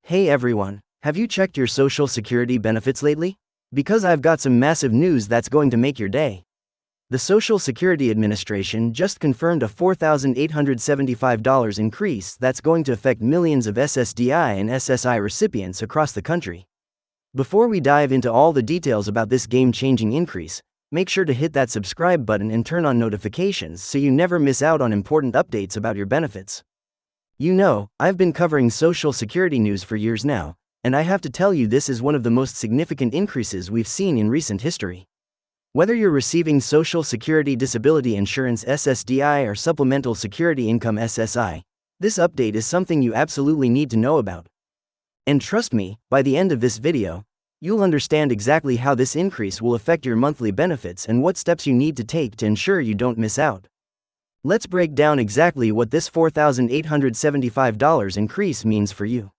Hey everyone, have you checked your Social Security benefits lately? Because I've got some massive news that's going to make your day. The Social Security Administration just confirmed a $4,875 increase that's going to affect millions of SSDI and SSI recipients across the country. Before we dive into all the details about this game-changing increase, make sure to hit that subscribe button and turn on notifications so you never miss out on important updates about your benefits. You know, I've been covering Social Security news for years now, and I have to tell you this is one of the most significant increases we've seen in recent history. Whether you're receiving Social Security Disability Insurance SSDI or Supplemental Security Income SSI, this update is something you absolutely need to know about. And trust me, by the end of this video, you'll understand exactly how this increase will affect your monthly benefits and what steps you need to take to ensure you don't miss out. Let's break down exactly what this $4,875 increase means for you.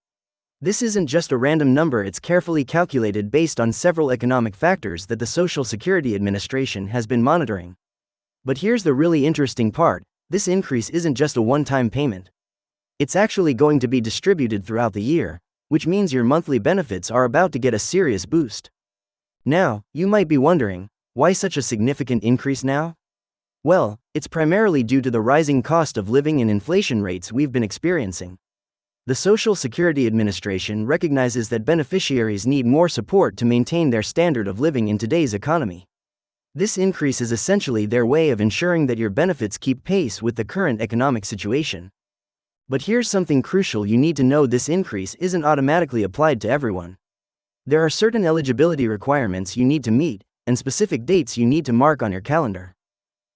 This isn't just a random number, it's carefully calculated based on several economic factors that the Social Security Administration has been monitoring. But here's the really interesting part, this increase isn't just a one-time payment. It's actually going to be distributed throughout the year, which means your monthly benefits are about to get a serious boost. Now, you might be wondering, why such a significant increase now? Well, it's primarily due to the rising cost of living and inflation rates we've been experiencing. The Social Security Administration recognizes that beneficiaries need more support to maintain their standard of living in today's economy. This increase is essentially their way of ensuring that your benefits keep pace with the current economic situation. But here's something crucial you need to know: this increase isn't automatically applied to everyone. There are certain eligibility requirements you need to meet, and specific dates you need to mark on your calendar.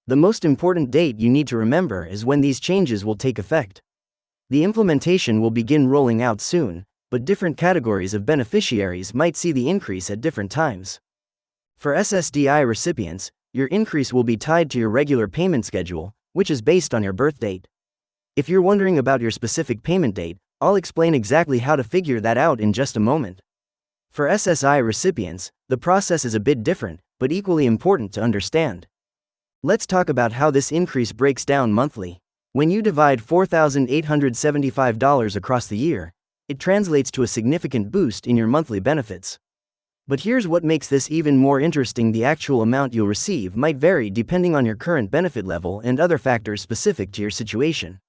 The most important date you need to remember is when these changes will take effect. The implementation will begin rolling out soon, but different categories of beneficiaries might see the increase at different times. For SSDI recipients, your increase will be tied to your regular payment schedule, which is based on your birth date. If you're wondering about your specific payment date, I'll explain exactly how to figure that out in just a moment. For SSI recipients, the process is a bit different, but equally important to understand. Let's talk about how this increase breaks down monthly. When you divide $4,875 across the year, it translates to a significant boost in your monthly benefits. But here's what makes this even more interesting: the actual amount you'll receive might vary depending on your current benefit level and other factors specific to your situation.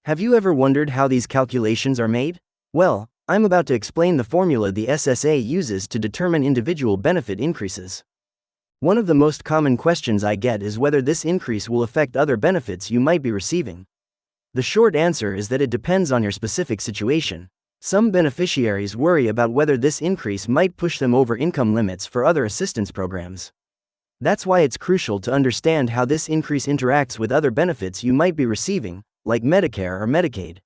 Have you ever wondered how these calculations are made? Well, I'm about to explain the formula the SSA uses to determine individual benefit increases. One of the most common questions I get is whether this increase will affect other benefits you might be receiving. The short answer is that it depends on your specific situation. Some beneficiaries worry about whether this increase might push them over income limits for other assistance programs. That's why it's crucial to understand how this increase interacts with other benefits you might be receiving, like Medicare or Medicaid.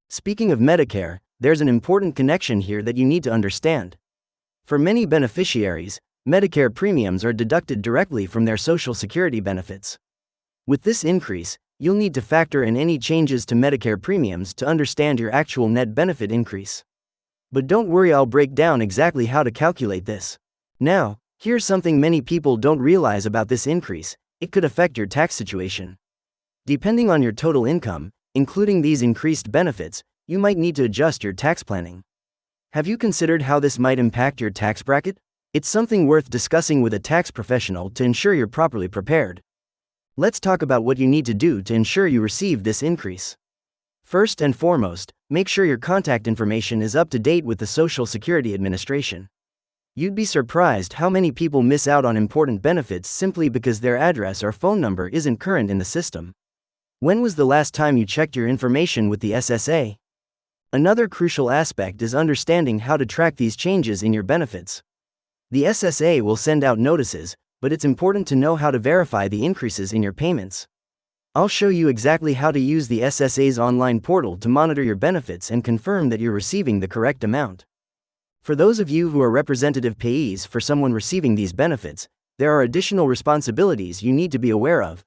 Speaking of Medicare, there's an important connection here that you need to understand. For many beneficiaries, Medicare premiums are deducted directly from their Social Security benefits. With this increase, you'll need to factor in any changes to Medicare premiums to understand your actual net benefit increase. But don't worry, I'll break down exactly how to calculate this. Now, here's something many people don't realize about this increase: it could affect your tax situation. Depending on your total income, including these increased benefits, you might need to adjust your tax planning. Have you considered how this might impact your tax bracket? It's something worth discussing with a tax professional to ensure you're properly prepared. Let's talk about what you need to do to ensure you receive this increase. First and foremost, make sure your contact information is up to date with the Social Security Administration. You'd be surprised how many people miss out on important benefits simply because their address or phone number isn't current in the system. When was the last time you checked your information with the SSA? Another crucial aspect is understanding how to track these changes in your benefits. The SSA will send out notices, but it's important to know how to verify the increases in your payments. I'll show you exactly how to use the SSA's online portal to monitor your benefits and confirm that you're receiving the correct amount. For those of you who are representative payees for someone receiving these benefits, there are additional responsibilities you need to be aware of.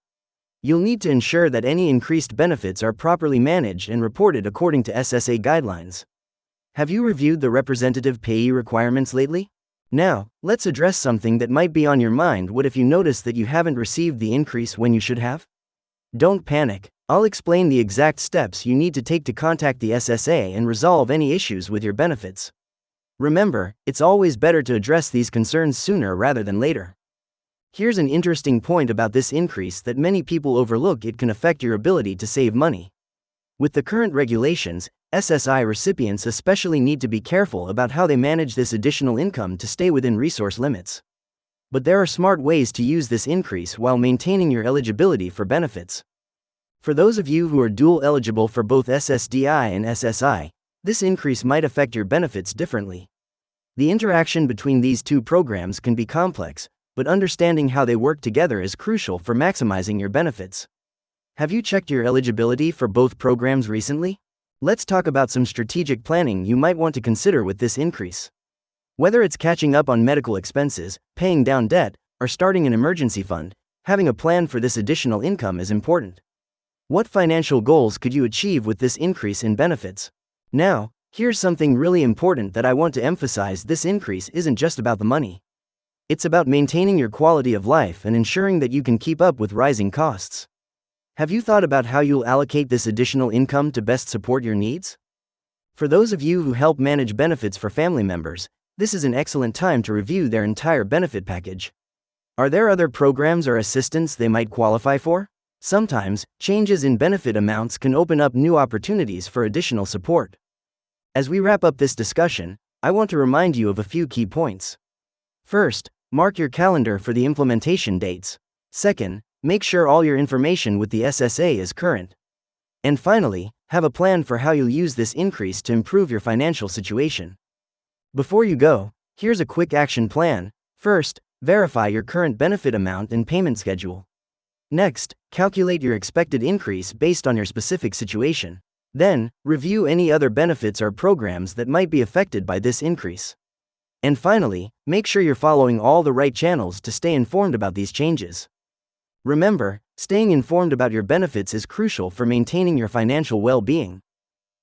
You'll need to ensure that any increased benefits are properly managed and reported according to SSA guidelines. Have you reviewed the representative payee requirements lately? Now, let's address something that might be on your mind. What if you notice that you haven't received the increase when you should have? Don't panic. I'll explain the exact steps you need to take to contact the SSA and resolve any issues with your benefits. Remember, it's always better to address these concerns sooner rather than later. Here's an interesting point about this increase that many people overlook: it can affect your ability to save money. With the current regulations, SSI recipients especially need to be careful about how they manage this additional income to stay within resource limits. But there are smart ways to use this increase while maintaining your eligibility for benefits. For those of you who are dual eligible for both SSDI and SSI, this increase might affect your benefits differently. The interaction between these two programs can be complex, but understanding how they work together is crucial for maximizing your benefits. Have you checked your eligibility for both programs recently? Let's talk about some strategic planning you might want to consider with this increase. Whether it's catching up on medical expenses, paying down debt, or starting an emergency fund, having a plan for this additional income is important. What financial goals could you achieve with this increase in benefits? Now, here's something really important that I want to emphasize: this increase isn't just about the money. It's about maintaining your quality of life and ensuring that you can keep up with rising costs. Have you thought about how you'll allocate this additional income to best support your needs? For those of you who help manage benefits for family members, this is an excellent time to review their entire benefit package. Are there other programs or assistance they might qualify for? Sometimes, changes in benefit amounts can open up new opportunities for additional support. As we wrap up this discussion, I want to remind you of a few key points. First, mark your calendar for the implementation dates. Second, make sure all your information with the SSA is current. And finally, have a plan for how you'll use this increase to improve your financial situation. Before you go, here's a quick action plan. First, verify your current benefit amount and payment schedule. Next, calculate your expected increase based on your specific situation. Then, review any other benefits or programs that might be affected by this increase. And finally, make sure you're following all the right channels to stay informed about these changes. Remember, staying informed about your benefits is crucial for maintaining your financial well-being.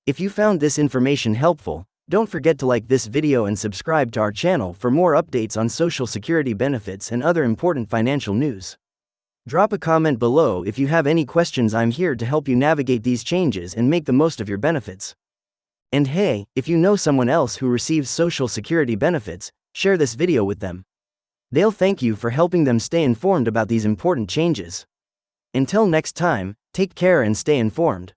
If you found this information helpful, don't forget to like this video and subscribe to our channel for more updates on Social Security benefits and other important financial news. Drop a comment below if you have any questions. I'm here to help you navigate these changes and make the most of your benefits. And hey, if you know someone else who receives Social Security benefits, share this video with them. They'll thank you for helping them stay informed about these important changes. Until next time, take care and stay informed.